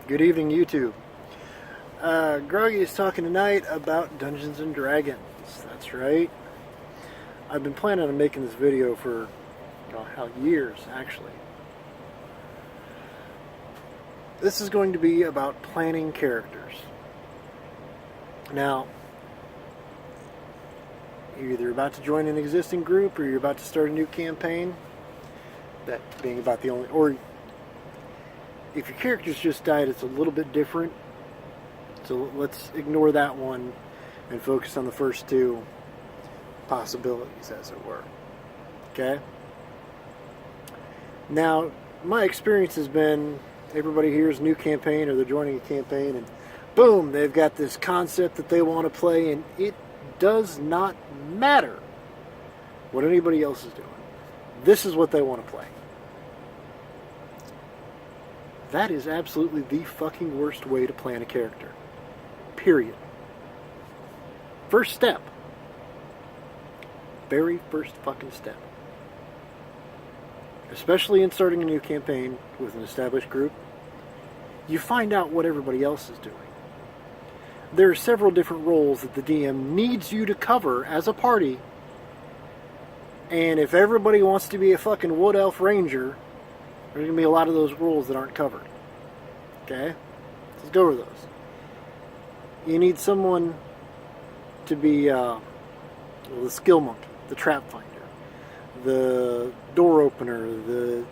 Good evening, YouTube. Groggy is talking tonight about Dungeons and Dragons. That's right. I've been planning on making this video for years, actually. This is going to be about planning characters. Now, you're either about to join an existing group or you're about to start a new campaign. That being about the only, or if your character's just died, it's a little bit different. So let's ignore that one and focus on the first two possibilities, as it were. Okay? Now, my experience has been everybody here's a new campaign or they're joining a campaign and boom, they've got this concept that they want to play, and it does not matter what anybody else is doing. This is what they want to play. That is absolutely the fucking worst way to plan a character. Period. First step. Very first fucking step. Especially in starting a new campaign with an established group, you find out what everybody else is doing. There are several different roles that the DM needs you to cover as a party, and if everybody wants to be a fucking wood elf ranger, there's going to be a lot of those roles that aren't covered. Okay? Let's go over those. You need someone to be the skill monkey, the trap finder, the door opener, the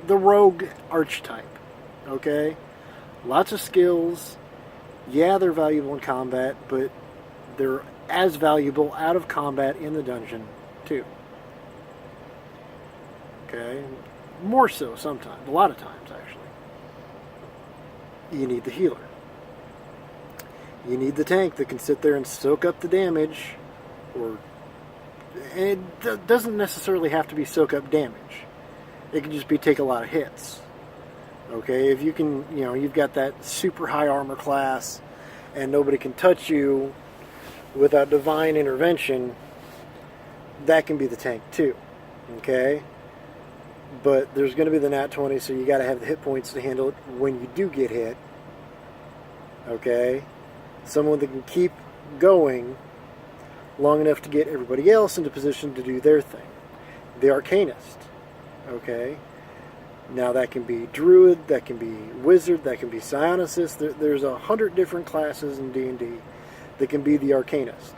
rogue archetype. Okay? Lots of skills. Yeah, they're valuable in combat, but they're as valuable out of combat in the dungeon too. Okay? More so sometimes. A lot of times, actually. You need the healer. You need the tank that can sit there and soak up the damage, and it doesn't necessarily have to be soak up damage. It can just be take a lot of hits. Okay? If you can, you've got that super high armor class, and nobody can touch you without divine intervention, that can be the tank too. Okay? But there's going to be the nat 20, so you got to have the hit points to handle it when you do get hit. Okay? Someone that can keep going long enough to get everybody else into position to do their thing. The Arcanist. Okay? Now that can be Druid, that can be Wizard, that can be Psionicist. There's 100 different classes in D&D that can be the Arcanist.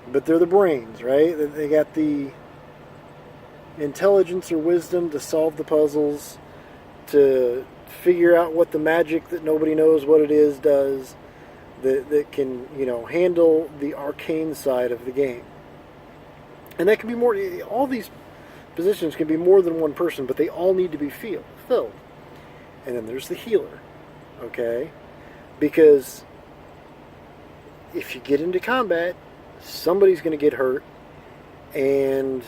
But they're the brains, right? They got the intelligence or wisdom to solve the puzzles, to figure out what the magic that nobody knows what it is does, that can, handle the arcane side of the game. And that can be more, all these positions can be more than one person, but they all need to be filled. And then there's the healer, okay? Because if you get into combat, somebody's going to get hurt, and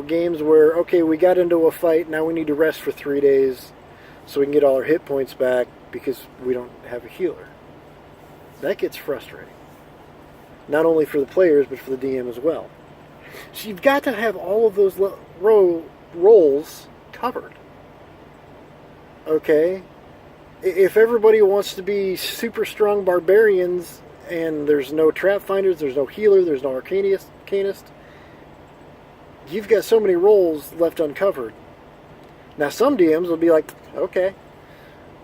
games where, okay, we got into a fight, now we need to rest for 3 days so we can get all our hit points back because we don't have a healer. That gets frustrating. Not only for the players, but for the DM as well. So you've got to have all of those roles covered. Okay? If everybody wants to be super strong barbarians and there's no trap finders, there's no healer, there's no arcanist, you've got so many roles left uncovered. Now, some DMs will be like, okay,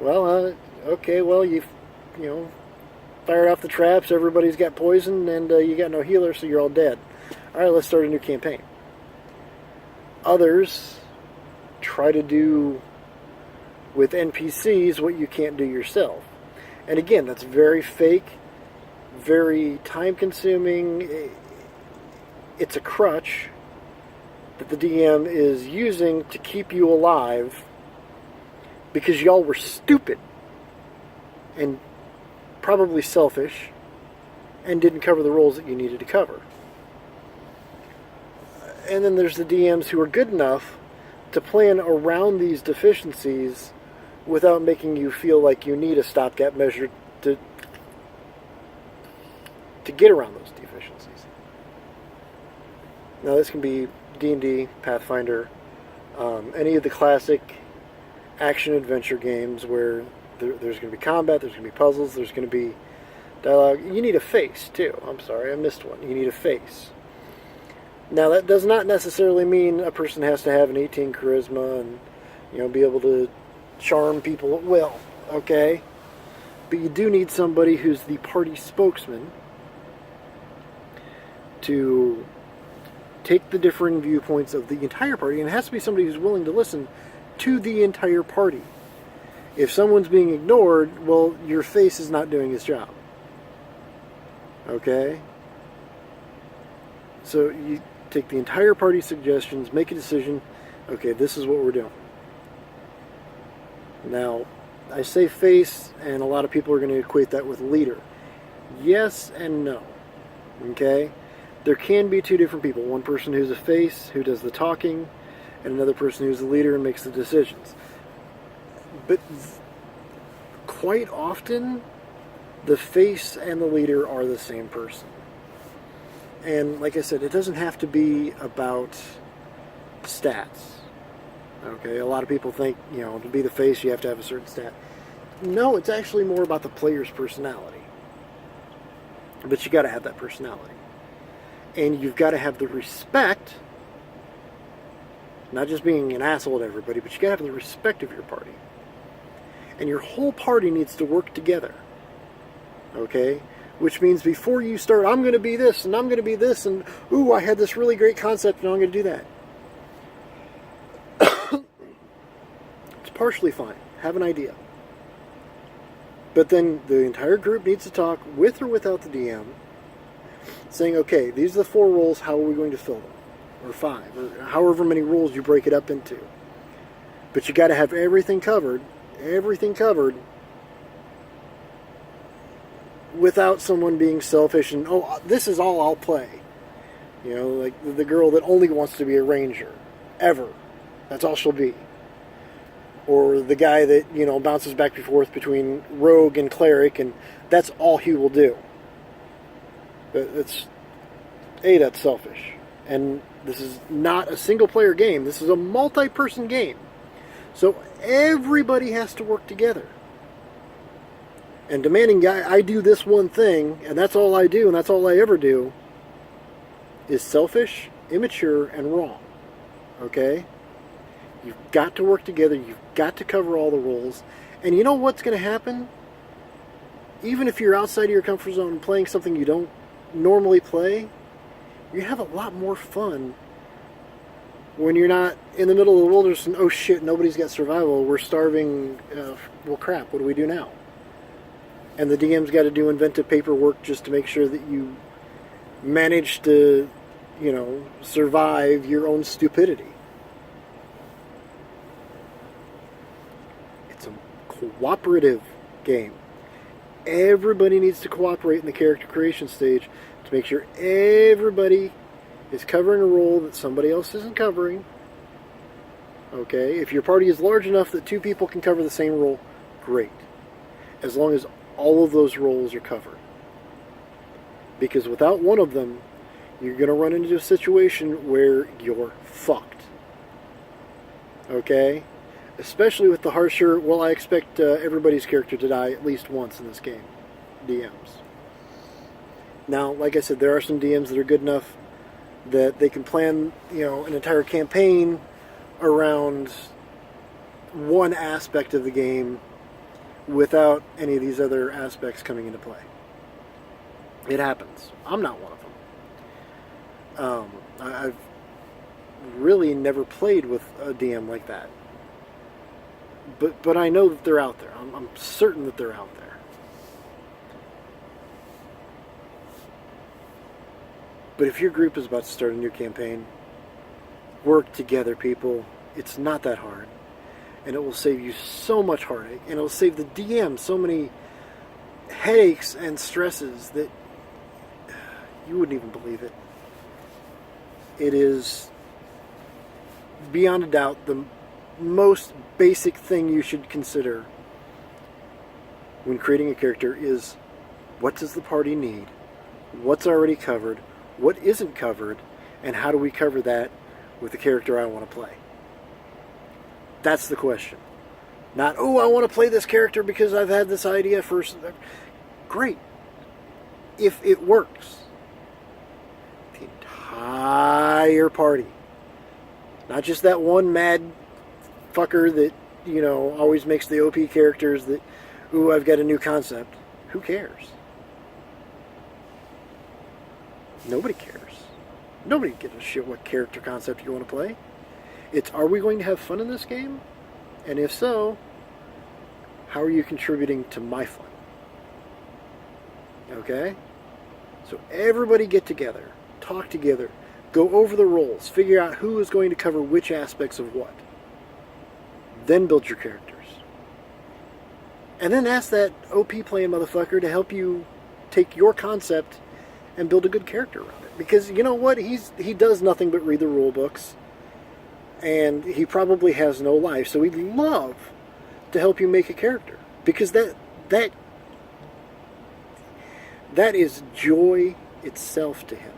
you've, fired off the traps, everybody's got poison, and you got no healer, so you're all dead. All right, let's start a new campaign. Others try to do with NPCs what you can't do yourself. And again, that's very fake, very time-consuming. It's a crutch that the DM is using to keep you alive because y'all were stupid and probably selfish and didn't cover the roles that you needed to cover. And then there's the DMs who are good enough to plan around these deficiencies without making you feel like you need a stopgap measure to get around those deficiencies. Now this can be D&D, Pathfinder, Any of the classic action-adventure games where there's going to be combat, there's going to be puzzles, there's going to be dialogue. You need a face, too. I'm sorry, I missed one. You need a face. Now, that does not necessarily mean a person has to have an 18 charisma and, be able to charm people at will, okay? But you do need somebody who's the party spokesman to take the differing viewpoints of the entire party, and it has to be somebody who's willing to listen to the entire party. If someone's being ignored, well, your face is not doing his job. Okay? So you take the entire party's suggestions, make a decision, okay, this is what we're doing. Now, I say face, and a lot of people are going to equate that with leader. Yes and no. Okay? There can be two different people. One person who's a face, who does the talking, and another person who's the leader and makes the decisions. But quite often, the face and the leader are the same person. And like I said, it doesn't have to be about stats. Okay, a lot of people think, to be the face you have to have a certain stat. No, it's actually more about the player's personality. But you got to have that personality. And you've got to have the respect, not just being an asshole to everybody, but you got to have the respect of your party. And your whole party needs to work together. Okay? Which means before you start, I'm going to be this, and I'm going to be this, and ooh, I had this really great concept, and I'm going to do that. It's partially fine. Have an idea. But then the entire group needs to talk with or without the DM, saying, okay, these are the 4 roles, how are we going to fill them? Or 5, or however many roles you break it up into. But you got to have everything covered, without someone being selfish and, oh, this is all I'll play. Like the girl that only wants to be a ranger, ever. That's all she'll be. Or the guy that, bounces back and forth between rogue and cleric, and that's all he will do. But that's selfish. And this is not a single-player game. This is a multi-person game. So everybody has to work together. And demanding, I do this one thing, and that's all I do, and that's all I ever do, is selfish, immature, and wrong. Okay? You've got to work together. You've got to cover all the roles. And you know what's going to happen? Even if you're outside of your comfort zone and playing something you don't normally play, you have a lot more fun when you're not in the middle of the wilderness and, oh shit, nobody's got survival, we're starving, well crap, what do we do now? And the DM's got to do inventive paperwork just to make sure that you manage to, survive your own stupidity. It's a cooperative game. Everybody needs to cooperate in the character creation stage to make sure everybody is covering a role that somebody else isn't covering. Okay? If your party is large enough that 2 people can cover the same role, great. As long as all of those roles are covered. Because without one of them, you're going to run into a situation where you're fucked. Okay? Especially with the harsher, well, I expect everybody's character to die at least once in this game. DMs. Now, like I said, there are some DMs that are good enough that they can plan, an entire campaign around one aspect of the game without any of these other aspects coming into play. It happens. I'm not one of them. I've really never played with a DM like that. But I know that they're out there. I'm certain that they're out there. But if your group is about to start a new campaign, work together, people. It's not that hard. And it will save you so much heartache. And it will save the DM so many headaches and stresses that you wouldn't even believe it. It is, beyond a doubt, the most basic thing you should consider when creating a character is, what does the party need? What's already covered? What isn't covered? And how do we cover that with the character I want to play? That's the question. Not, oh, I want to play this character because I've had this idea first. Great. If it works, the entire party, not just that one mad fucker that, you know, always makes the OP characters that, ooh, I've got a new concept. Who cares? Nobody cares. Nobody gives a shit what character concept you want to play. It's, are we going to have fun in this game? And if so, how are you contributing to my fun? Okay? So everybody get together, talk together, go over the roles, figure out who is going to cover which aspects of what. Then build your characters. And then ask that OP playing motherfucker to help you take your concept and build a good character around it. Because you know what? He does nothing but read the rule books. And he probably has no life. So he'd love to help you make a character. Because that is joy itself to him.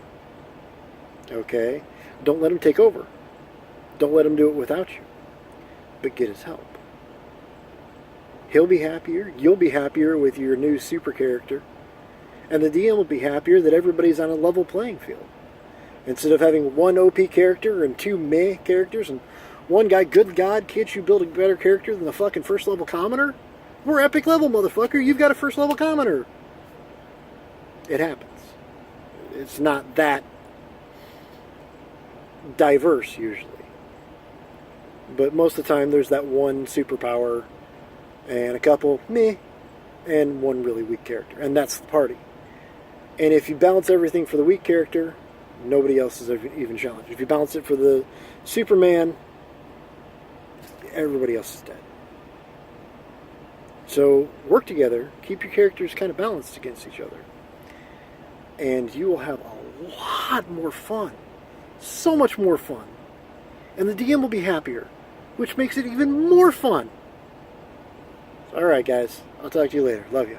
Okay? Don't let him take over. Don't let him do it without you. But get his help. He'll be happier. You'll be happier with your new super character. And the DM will be happier that everybody's on a level playing field. Instead of having one OP character and two meh characters and one guy, good God, can't you build a better character than the fucking first level commoner? We're epic level, motherfucker. You've got a first level commoner. It happens. It's not that diverse usually. But most of the time there's that one superpower and a couple meh and one really weak character. And that's the party. And if you balance everything for the weak character, nobody else is even challenged. If you balance it for the Superman, everybody else is dead. So work together, keep your characters kind of balanced against each other, and you will have a lot more fun. So much more fun. And the DM will be happier, which makes it even more fun. Alright guys, I'll talk to you later. Love you.